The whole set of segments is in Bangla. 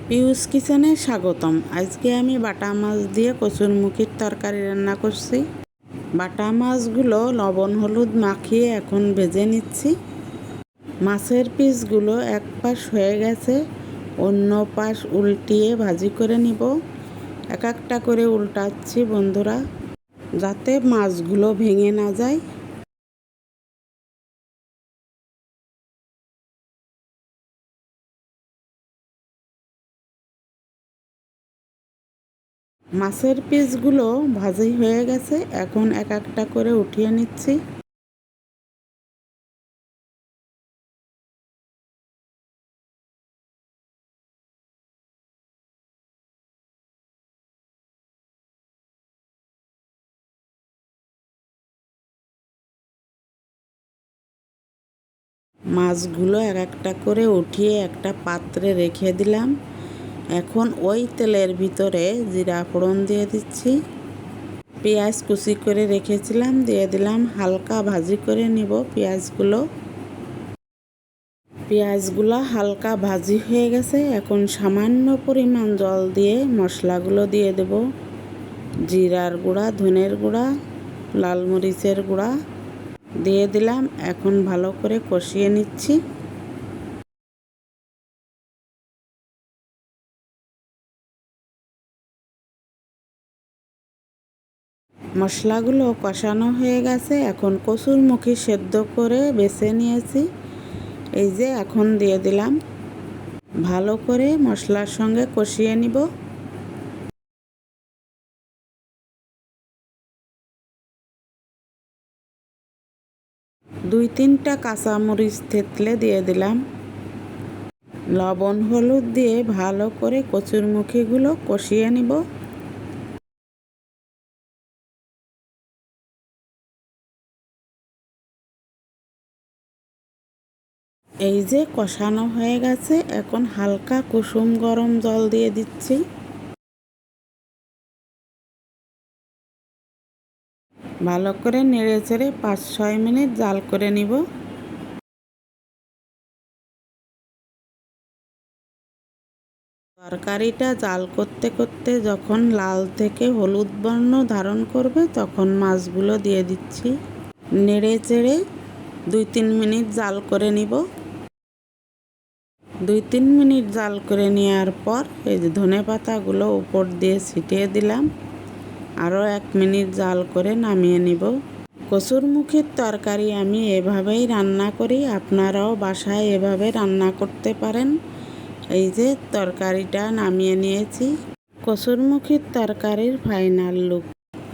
পিউস কিচেনে স্বাগতম। আজকে আমি বাটা মাছ দিয়ে কচুরমুখির তরকারি রান্না করছি। বাটা মাছগুলো লবণ হলুদ মাখিয়ে এখন ভেজে নিচ্ছি। মাছের পিসগুলো এক পাশ হয়ে গেছে, অন্য পাশ উল্টিয়ে ভাজি করে নিব। এক একটা করে উল্টাচ্ছি বন্ধুরা, যাতে মাছগুলো ভেঙে না যায়। মাছের পিসগুলো ভাজি হয়ে গেছে, এখন এক একটা করে উঠিয়ে নিচ্ছি। মাছগুলো এক একটা করে উঠিয়ে একটা পাত্রে রেখে দিলাম। এখন ওই তেলের ভিতরে জিরা ফোড়ন দিয়ে দিচ্ছি। পেঁয়াজ কুচি করে রেখেছিলাম দিয়ে দিলাম, হালকা ভাজি করে নিব পেঁয়াজগুলো হালকা ভাজি হয়ে গেছে। এখন সামান্য পরিমাণ জল দিয়ে মশলাগুলো দিয়ে দেব। জিরার গুঁড়া, ধনের গুঁড়া, লাল মরিচের গুঁড়া দিয়ে দিলাম। এখন ভালো করে কষিয়ে নিচ্ছি। মশলাগুলো কষানো হয়ে গেছে, এখন কচুরমুখী সেদ্ধ করে বেছে নিয়েছি। এই যে এখন দিয়ে দিলাম, ভালো করে মশলার সঙ্গে কষিয়ে নিব। দুই তিনটা কাঁচামরিচ থেতলে দিয়ে দিলাম। লবণ হলুদ দিয়ে ভালো করে কচুরমুখিগুলো কষিয়ে নিব। এই যে কষানো হয়ে গেছে, এখন হালকা কুসুম গরম জল দিয়ে দিচ্ছি। ভালো করে নেড়ে চেড়ে 5-6 মিনিট জাল করে নিব। তরকারিটা জাল করতে করতে যখন লাল থেকে হলুদ বর্ণ ধারণ করবে, তখন মাছগুলো দিয়ে দিচ্ছি। নেড়ে চেড়ে 2-3 মিনিট জাল করে নিব। 2-3 মিনিট জাল করে নেওয়ার পর এই যে ধনে পাতাগুলো উপর দিয়ে ছিটিয়ে দিলাম। আরও 1 মিনিট জাল করে নামিয়ে নিব। কচুরমুখির তরকারি আমি এভাবেই রান্না করি, আপনারাও বাসায় এভাবে রান্না করতে পারেন। এই যে তরকারিটা নামিয়ে নিয়েছি। কচুরমুখির তরকারির ফাইনাল লুক।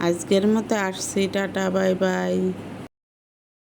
আজকের মতো আসছি, টাটা, বাই বাই।